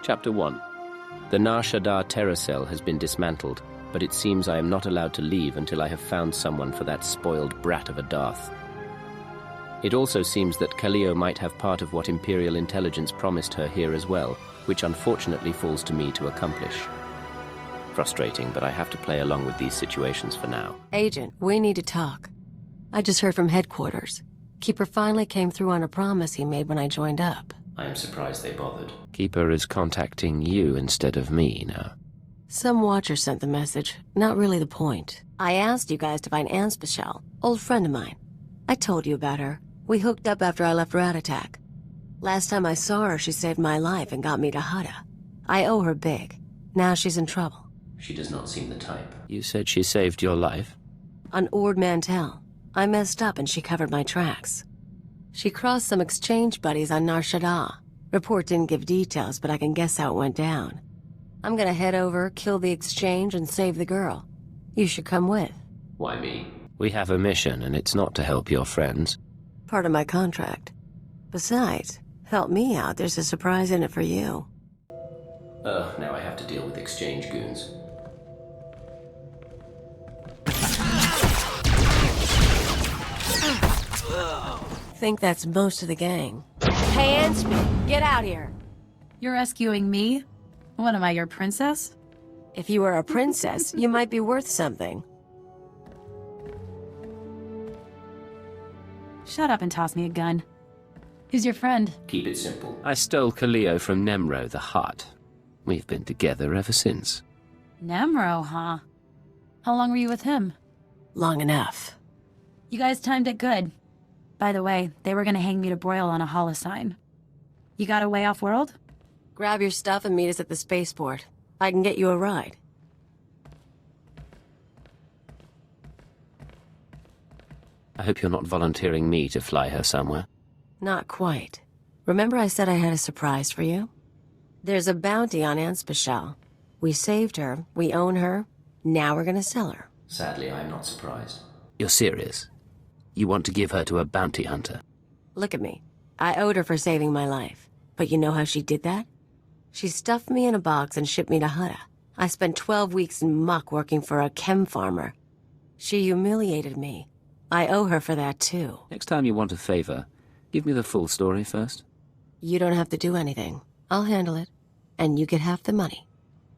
Chapter 1. The Nar Shaddaa terror cell has been dismantled, but it seems I am not allowed to leave until I have found someone for that spoiled brat of a Darth. It also seems that Kaliyo might have part of what Imperial intelligence promised her here as well, which unfortunately falls to me to accomplish. Frustrating, but I have to play along with these situations for now. Agent, we need to talk. I just heard from headquarters. Keeper finally came through on a promise he made when I joined up. I am surprised they bothered. Keeper is contacting you instead of me now. Some watcher sent the message. Not really the point. I asked you guys to find Anne Spichel, old friend of mine. I told you about her. We hooked up after I left Rat Attack. Last time I saw her, she saved my life and got me to Hutta. I owe her big. Now she's in trouble. She does not seem the type. You said she saved your life? On Ord Mantell. I messed up and she covered my tracks. She crossed some exchange buddies on Nar Shaddaa. Report didn't give details, but I can guess how it went down. I'm gonna head over, kill the exchange, and save the girl. You should come with. Why me? We have a mission, and it's not to help your friends. Part of my contract. Besides, help me out, there's a surprise in it for you. Now I have to deal with exchange goons. Think that's most of the gang. Hey, Anspi, get out here. You're rescuing me? What am I, your princess? If you were a princess, you might be worth something. Shut up and toss me a gun. Who's your friend? Keep it simple. I stole Kaliyo from Nemro the Hutt. We've been together ever since. Nemro, huh? How long were you with him? Long enough. You guys timed it good. By the way, they were gonna hang me to broil on a holosign. You got a way off-world? Grab your stuff and meet us at the spaceport. I can get you a ride. I hope you're not volunteering me to fly her somewhere. Not quite. Remember I said I had a surprise for you? There's a bounty on Anne Spichel. We saved her, we own her, now we're gonna sell her. Sadly, I'm not surprised. You're serious? You want to give her to a bounty hunter? Look at me. I owed her for saving my life. But you know how she did that? She stuffed me in a box and shipped me to Hutta. I spent 12 weeks in muck working for a chem farmer. She humiliated me. I owe her for that, too. Next time you want a favor, give me the full story first. You don't have to do anything. I'll handle it. And you get half the money.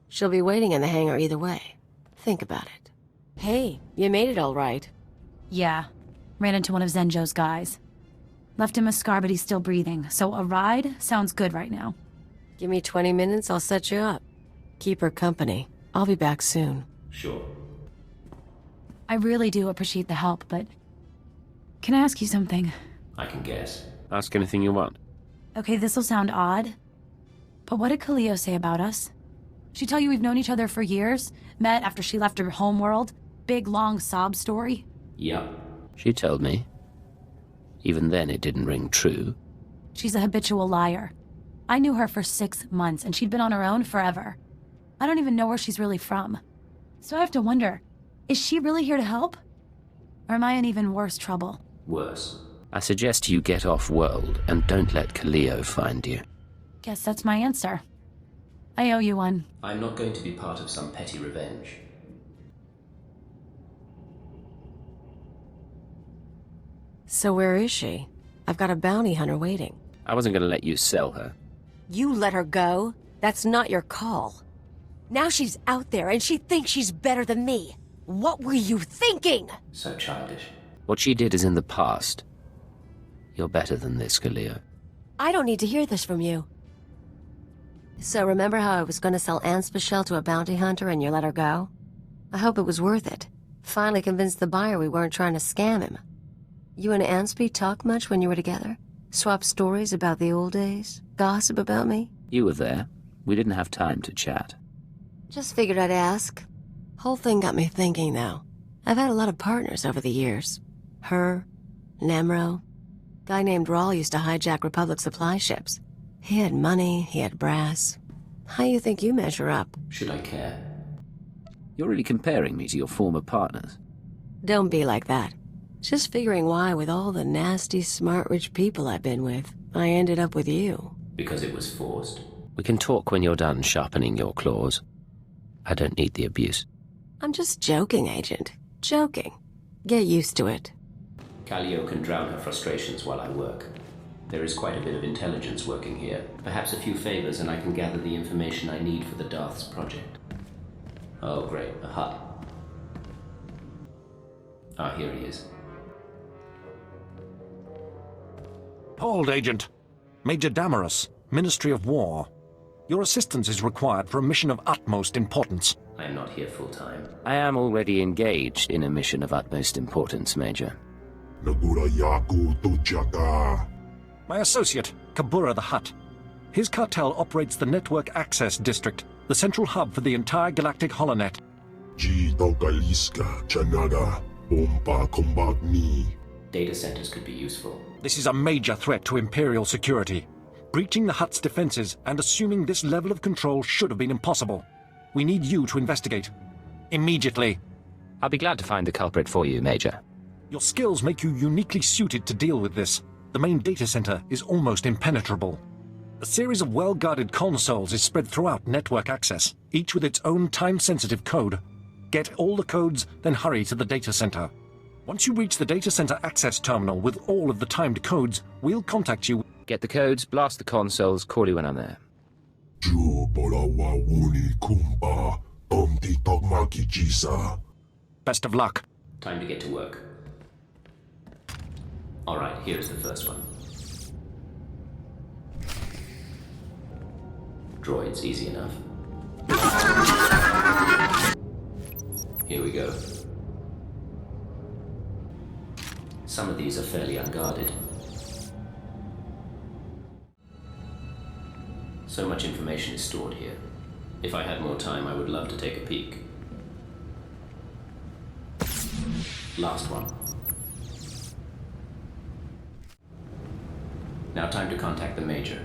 She'll be waiting in the hangar either way. Think about it. Hey, you made it all right. Yeah. Ran into one of Zenjo's guys. Left him a scar, but he's still breathing, so a ride sounds good right now. Give me 20 minutes, I'll set you up. Keep her company. I'll be back soon. Sure. I really do appreciate the help, but... Can I ask you something? I can guess. Ask anything you want. Okay, this'll sound odd, but what did Kaliyo say about us? She tell you we've known each other for years? Met after she left her homeworld? Big, long sob story? Yep. She told me. Even then, it didn't ring true. She's a habitual liar. I knew her for 6 months, and she'd been on her own forever. I don't even know where she's really from. So I have to wonder, is she really here to help? Or am I in even worse trouble? Worse. I suggest you get off-world, and don't let Kaliyo find you. Guess that's my answer. I owe you one. I'm not going to be part of some petty revenge. So where is she? I've got a bounty hunter waiting. I wasn't going to let you sell her. You let her go? That's not your call. Now she's out there and she thinks she's better than me. What were you thinking? So childish. What she did is in the past. You're better than this, Kaliyo. I don't need to hear this from you. So remember how I was going to sell Anne Spichel to a bounty hunter and you let her go? I hope it was worth it. Finally convinced the buyer we weren't trying to scam him. You and Anspi talk much when you were together? Swap stories about the old days? Gossip about me? You were there. We didn't have time to chat. Just figured I'd ask. Whole thing got me thinking, though. I've had a lot of partners over the years. Her, Nemro. Guy named Rawl used to hijack Republic supply ships. He had money, he had brass. How you think you measure up? Should I care? You're really comparing me to your former partners. Don't be like that. Just figuring why, with all the nasty, smart, rich people I've been with, I ended up with you. Because it was forced? We can talk when you're done sharpening your claws. I don't need the abuse. I'm just joking, Agent. Joking. Get used to it. Kaliyo can drown her frustrations while I work. There is quite a bit of intelligence working here. Perhaps a few favors and I can gather the information I need for the Darth's project. Oh, great. A hut. Ah, here he is. Hold, Agent. Major Damaris, Ministry of War. Your assistance is required for a mission of utmost importance. I am not here full-time. I am already engaged in a mission of utmost importance, Major. My associate, Kabura the Hutt. His cartel operates the Network Access District, the central hub for the entire galactic holonet. Data centers could be useful. This is a major threat to Imperial security. Breaching the Hutt's defenses and assuming this level of control should have been impossible. We need you to investigate. Immediately. I'll be glad to find the culprit for you, Major. Your skills make you uniquely suited to deal with this. The main data center is almost impenetrable. A series of well-guarded consoles is spread throughout network access, each with its own time-sensitive code. Get all the codes, then hurry to the data center. Once you reach the data center access terminal with all of the timed codes, we'll contact you. Get the codes, blast the consoles, call you when I'm there. Best of luck. Time to get to work. Alright, here's the first one. Droids, easy enough. Here we go. Some of these are fairly unguarded. So much information is stored here. If I had more time, I would love to take a peek. Last one. Now time to contact the Major.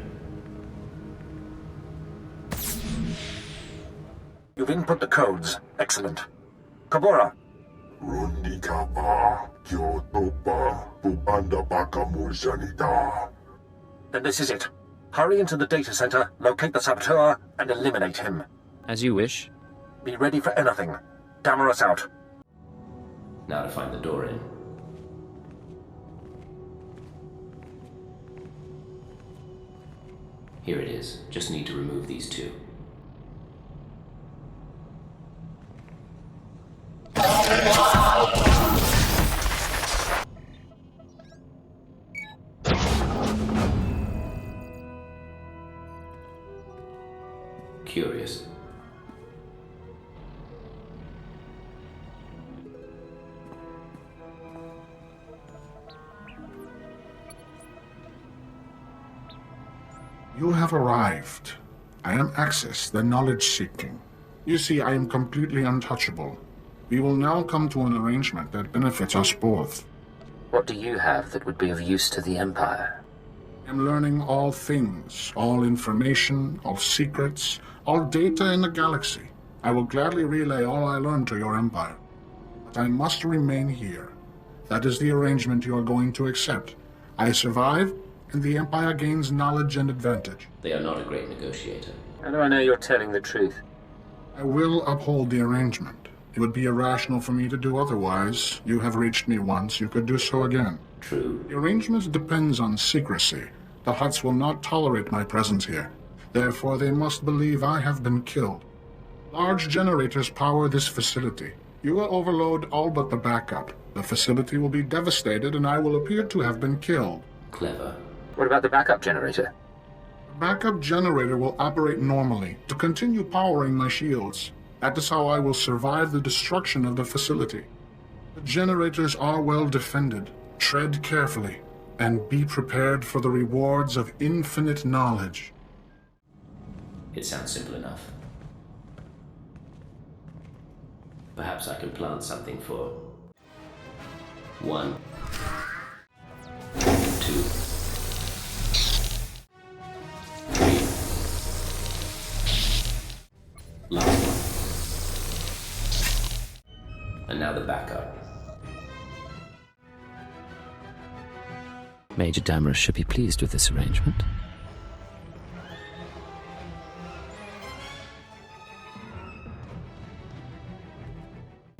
You've input the codes. Excellent. Kabura. Then this is it. Hurry into the data center, locate the SWTOR, and eliminate him. As you wish. Be ready for anything. Damaris out. Now to find the door in. Here it is. Just need to remove these two. Curious. You have arrived. I am Axis, the knowledge-seeking. You see, I am completely untouchable. We will now come to an arrangement that benefits us both. What do you have that would be of use to the Empire? I am learning all things, all information, all secrets, all data in the galaxy. I will gladly relay all I learn to your Empire. But I must remain here. That is the arrangement you are going to accept. I survive, and the Empire gains knowledge and advantage. They are not a great negotiator. How do I know you're telling the truth? I will uphold the arrangement. It would be irrational for me to do otherwise. You have reached me once, you could do so again. True. The arrangement depends on secrecy. The Hutts will not tolerate my presence here. Therefore, they must believe I have been killed. Large generators power this facility. You will overload all but the backup. The facility will be devastated and I will appear to have been killed. Clever. What about the backup generator? The backup generator will operate normally to continue powering my shields. That is how I will survive the destruction of the facility. The generators are well defended. Tread carefully, and be prepared for the rewards of infinite knowledge. It sounds simple enough. Perhaps I can plant something for 1, 2, 3. Last one. And now the backup. Major Damaris should be pleased with this arrangement.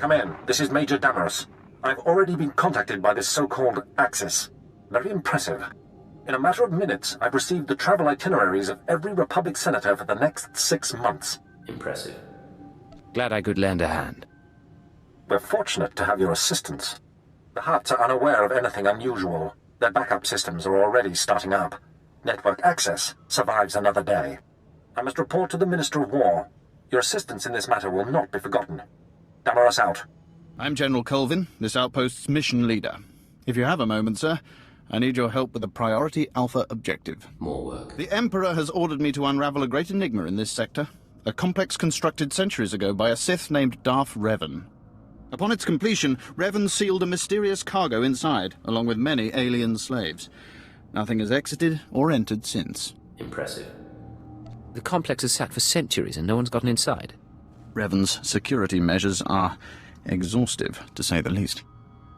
Come in. This is Major Damaris. I've already been contacted by this so-called Axis. Very impressive. In a matter of minutes, I've received the travel itineraries of every Republic senator for the next 6 months. Impressive. Glad I could lend a hand. We're fortunate to have your assistance. The Hutts are unaware of anything unusual. Their backup systems are already starting up. Network access survives another day. I must report to the Minister of War. Your assistance in this matter will not be forgotten. Damaris out. I'm General Colvin, this outpost's mission leader. If you have a moment, sir, I need your help with a priority Alpha objective. More work. The Emperor has ordered me to unravel a great enigma in this sector. A complex constructed centuries ago by a Sith named Darth Revan. Upon its completion, Revan sealed a mysterious cargo inside, along with many alien slaves. Nothing has exited or entered since. Impressive. The complex has sat for centuries and no one's gotten inside. Revan's security measures are exhaustive, to say the least.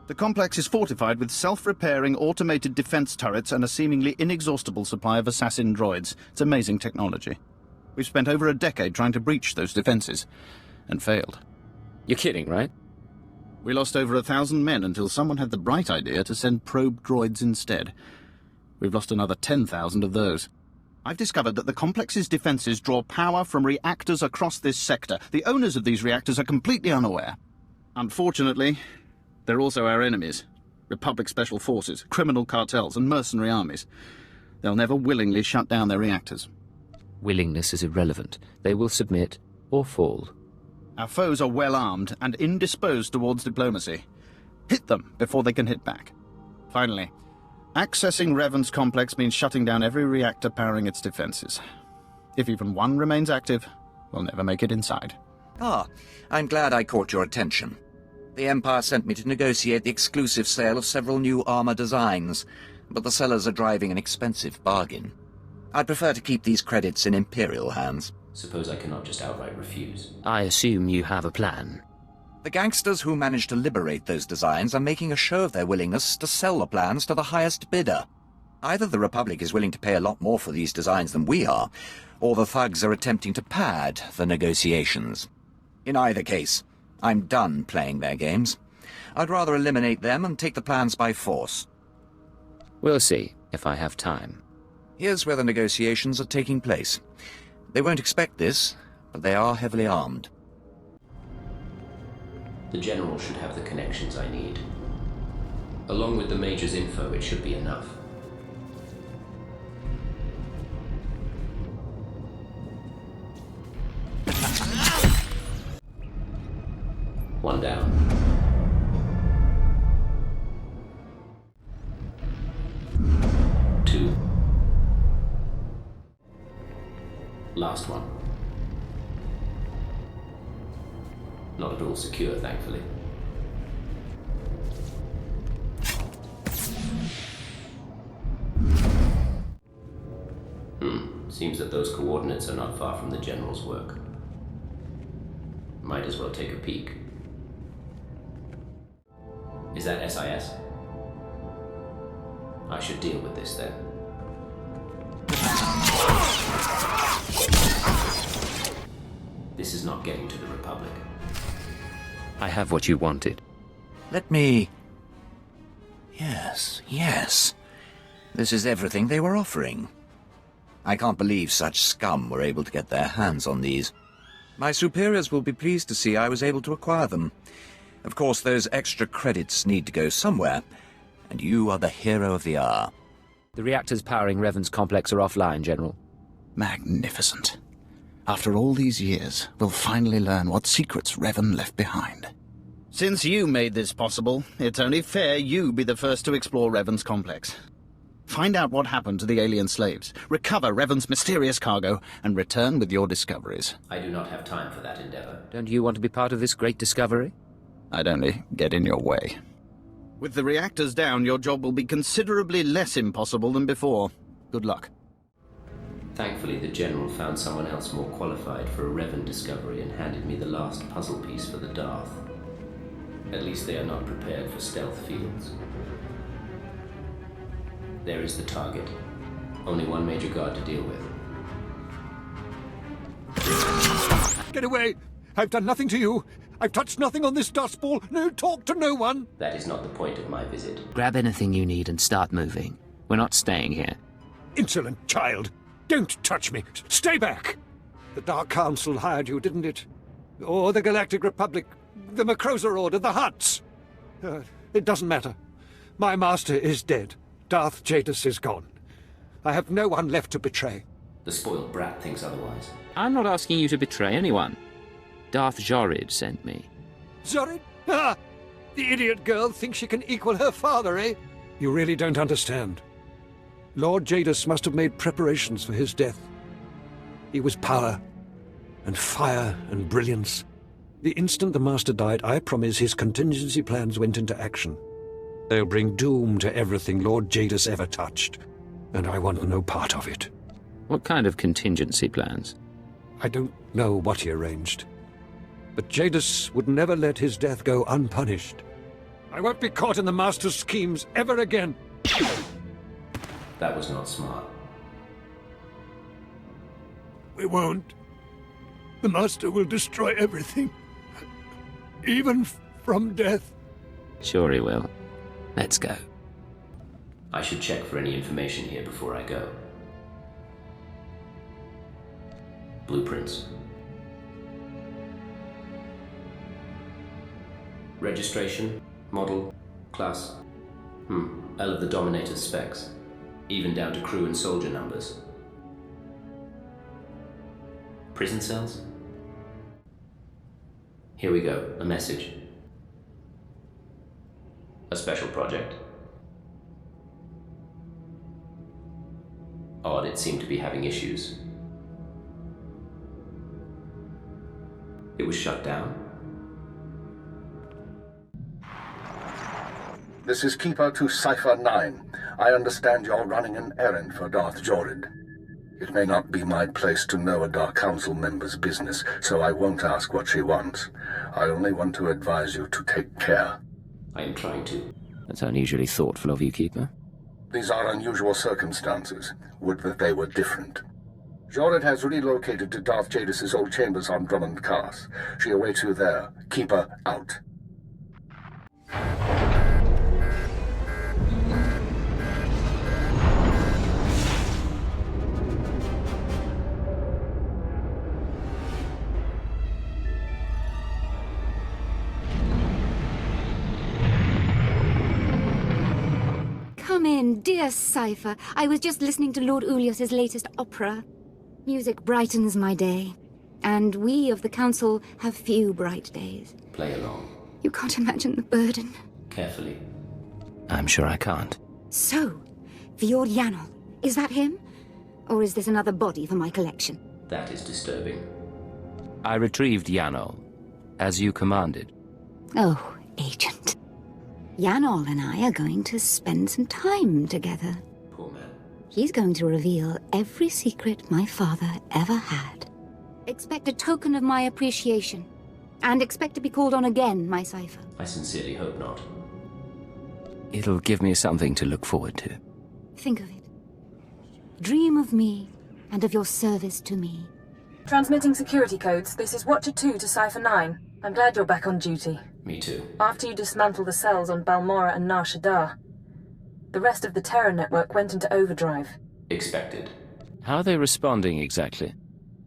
The complex is fortified with self-repairing automated defense turrets and a seemingly inexhaustible supply of assassin droids. It's amazing technology. We've spent over a decade trying to breach those defenses, and failed. You're kidding, right? We lost over 1,000 men until someone had the bright idea to send probe droids instead. We've lost another 10,000 of those. I've discovered that the complex's defenses draw power from reactors across this sector. The owners of these reactors are completely unaware. Unfortunately, they're also our enemies. Republic Special Forces, criminal cartels, and mercenary armies. They'll never willingly shut down their reactors. Willingness is irrelevant. They will submit or fall. Our foes are well armed and indisposed towards diplomacy. Hit them before they can hit back. Finally, accessing Revan's complex means shutting down every reactor powering its defenses. If even one remains active, we'll never make it inside. Ah, I'm glad I caught your attention. The Empire sent me to negotiate the exclusive sale of several new armor designs, but the sellers are driving an expensive bargain. I'd prefer to keep these credits in Imperial hands. Suppose I cannot just outright refuse. I assume you have a plan. The gangsters who managed to liberate those designs are making a show of their willingness to sell the plans to the highest bidder. Either the Republic is willing to pay a lot more for these designs than we are, or the thugs are attempting to pad the negotiations. In either case, I'm done playing their games. I'd rather eliminate them and take the plans by force. We'll see, if I have time. Here's where the negotiations are taking place. They won't expect this, but they are heavily armed. The General should have the connections I need. Along with the Major's info, it should be enough. One down. Two. Last one. Not at all secure, thankfully. Seems that those coordinates are not far from the General's work. Might as well take a peek. Is that SIS? I should deal with this then. This is not getting to the Republic. I have what you wanted. Let me... Yes. This is everything they were offering. I can't believe such scum were able to get their hands on these. My superiors will be pleased to see I was able to acquire them. Of course, those extra credits need to go somewhere, and you are the hero of the hour. The reactors powering Revan's complex are offline, General. Magnificent. After all these years, we'll finally learn what secrets Revan left behind. Since you made this possible, it's only fair you be the first to explore Revan's complex. Find out what happened to the alien slaves, recover Revan's mysterious cargo, and return with your discoveries. I do not have time for that endeavor. Don't you want to be part of this great discovery? I'd only get in your way. With the reactors down, your job will be considerably less impossible than before. Good luck. Thankfully, the General found someone else more qualified for a Revan discovery and handed me the last puzzle piece for the Darth. At least they are not prepared for stealth fields. There is the target. Only one major guard to deal with. Get away! I've done nothing to you. I've touched nothing on this dust ball. No talk to no one. That is not the point of my visit. Grab anything you need and start moving. We're not staying here. Insolent child. Don't touch me. Stay back. The Dark Council hired you, didn't it? Or the Galactic Republic, the Macrosa Order, the Hutts. It doesn't matter. My master is dead. Darth Jadis is gone. I have no one left to betray. The spoiled brat thinks otherwise. I'm not asking you to betray anyone. Darth Zhorrid sent me. Zhorrid? Ah! The idiot girl thinks she can equal her father, eh? You really don't understand. Lord Jadis must have made preparations for his death. He was power, and fire, and brilliance. The instant the Master died, I promise his contingency plans went into action. They'll bring doom to everything Lord Jadis ever touched, and I want no part of it. What kind of contingency plans? I don't know what he arranged, but Jadis would never let his death go unpunished. I won't be caught in the Master's schemes ever again. That was not smart. We won't. The Master will destroy everything. Even from death. Sure he will. Let's go. I should check for any information here before I go. Blueprints. Registration, model, class. All of the Dominator's specs. Even down to crew and soldier numbers. Prison cells? Here we go, a message. A special project. Odd, it seemed to be having issues. It was shut down. This is Keeper to Cipher 9. I understand you're running an errand for Darth Zhorrid. It may not be my place to know a Dark Council member's business, so I won't ask what she wants. I only want to advise you to take care. I am trying to. That's unusually thoughtful of you, Keeper. These are unusual circumstances. Would that they were different. Zhorrid has relocated to Darth Jadis' old chambers on Drummond Cars. She awaits you there. Keeper out. Come in, dear Cipher. I was just listening to Lord Ulius's latest opera. Music brightens my day, and we of the Council have few bright days. Play along. You can't imagine the burden. Carefully. I'm sure I can't. So, Fjord Yanol, is that him? Or is this another body for my collection? That is disturbing. I retrieved Yanol, as you commanded. Oh, Agent. Yanol and I are going to spend some time together. Poor man. He's going to reveal every secret my father ever had. Expect a token of my appreciation. And expect to be called on again, my Cipher. I sincerely hope not. It'll give me something to look forward to. Think of it. Dream of me, and of your service to me. Transmitting security codes. This is Watcher 2 to Cipher 9. I'm glad you're back on duty. Me too. After you dismantled the cells on Balmora and Nar Shaddaa, the rest of the Terra network went into overdrive. Expected. How are they responding exactly?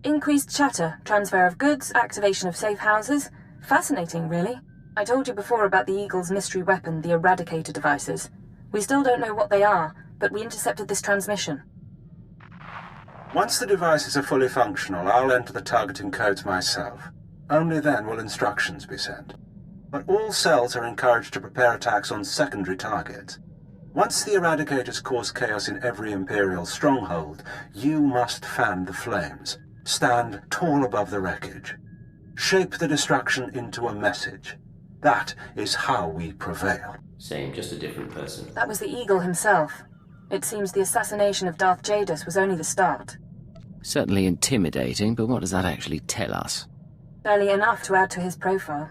Increased chatter, transfer of goods, activation of safe houses. Fascinating, really. I told you before about the Eagle's mystery weapon, the Eradicator devices. We still don't know what they are, but we intercepted this transmission. Once the devices are fully functional, I'll enter the targeting codes myself. Only then will instructions be sent. But all cells are encouraged to prepare attacks on secondary targets. Once the Eradicators cause chaos in every Imperial stronghold, you must fan the flames. Stand tall above the wreckage. Shape the destruction into a message. That is how we prevail. Same, just a different person. That was the Eagle himself. It seems the assassination of Darth Jadis was only the start. Certainly intimidating, but what does that actually tell us? Barely enough to add to his profile.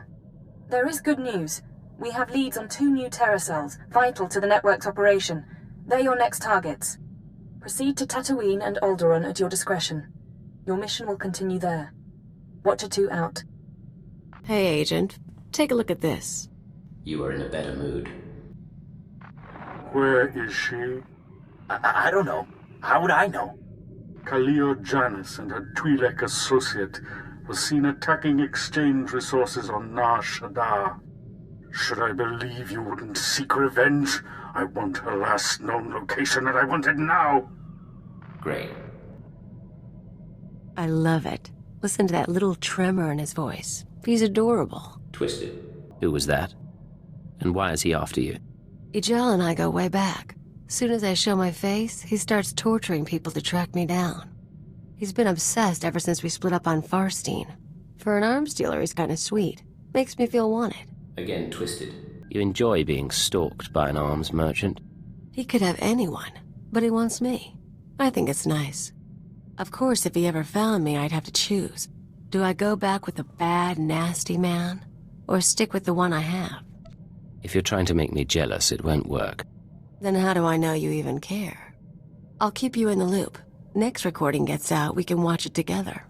There is good news. We have leads on 2 new Terra cells, vital to the network's operation. They're your next targets. Proceed to Tatooine and Alderaan at your discretion. Your mission will continue there. Watcher 2 out. Hey, Agent. Take a look at this. You are in a better mood. Where is she? I don't know. How would I know? Kaliyo Janus and her Twi'lek associate was seen attacking exchange resources on Nar Shaddaa. Should I believe you wouldn't seek revenge? I want her last known location, and I want it now! Great. I love it. Listen to that little tremor in his voice. He's adorable. Twisted. Who was that? And why is he after you? Ijal and I go way back. Soon as I show my face, he starts torturing people to track me down. He's been obsessed ever since we split up on Farstein. For an arms dealer, he's kind of sweet. Makes me feel wanted. Again, Twisted. You enjoy being stalked by an arms merchant? He could have anyone, but he wants me. I think it's nice. Of course, if he ever found me, I'd have to choose. Do I go back with a bad, nasty man? Or stick with the one I have? If you're trying to make me jealous, it won't work. Then how do I know you even care? I'll keep you in the loop. Next recording gets out, we can watch it together.